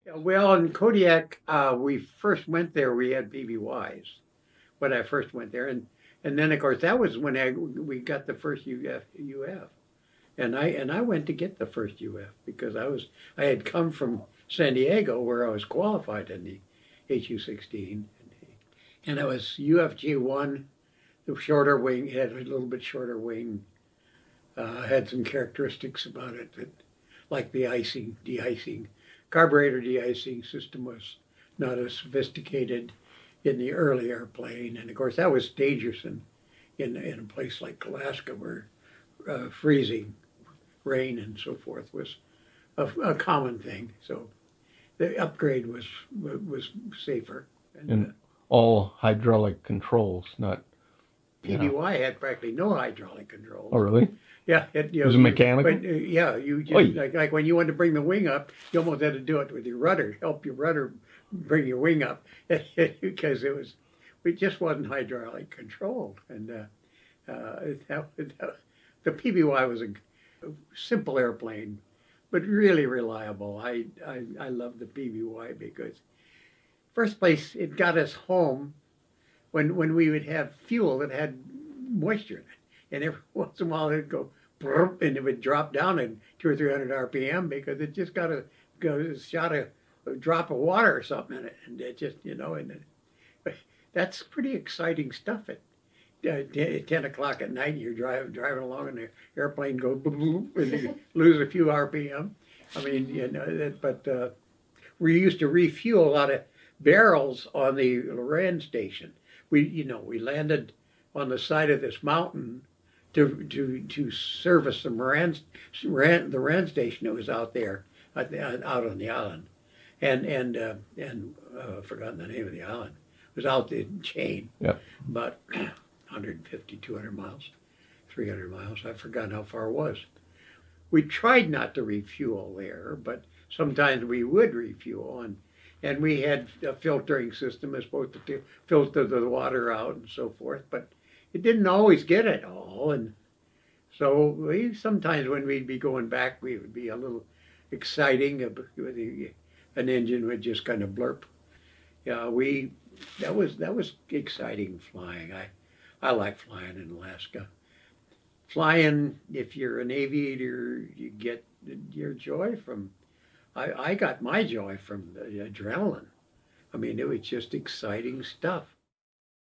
Yeah, well, in Kodiak, we first went there. We had PBYs when I first went there, and then of course that was when we got the first UF, and I went to get the first UF because I had come from San Diego where I was qualified in the HU-16, and it was UFG-1, the shorter wing, had a little bit shorter wing, had some characteristics about it that, like the icing, de-icing, carburetor de-icing system was not as sophisticated in the early airplane, and of course that was dangerous in a place like Alaska where freezing rain and so forth was a common thing. So the upgrade was safer. And And all hydraulic controls, not, PBY had practically no hydraulic controls. Oh, really? Yeah, Was it mechanical? But, yeah, you just like when you wanted to bring the wing up, you almost had to do it with your rudder, help your rudder bring your wing up, because it just wasn't hydraulic controlled, and the PBY was a simple airplane, but really reliable. I love the PBY because, first place, it got us home when we would have fuel that had moisture in it. And every once in a while it'd go, and it would drop down at 200 or 300 RPM because it just got a shot a drop of water or something in it. And it just, that's pretty exciting stuff. At 10 o'clock at night, you're driving along and the airplane goes, and you lose a few RPM. I mean, but we used to refuel out of barrels on the Loran station. We landed on the side of this mountain to service the Moran station that was out there, out on the island, and I've forgotten the name of the island. It was out the chain, Yeah. about 150, 200 miles, 300 miles. I've forgotten how far it was. We tried not to refuel there, but sometimes we would refuel, and we had a filtering system that's supposed to filter the water out and so forth, but it didn't always get it all. And so sometimes when we'd be going back, we would be a little exciting. An engine would just kind of blurp. Yeah, that was exciting flying. I like flying in Alaska. Flying, if you're an aviator, you get your joy from. I got my joy from the adrenaline. I mean, it was just exciting stuff.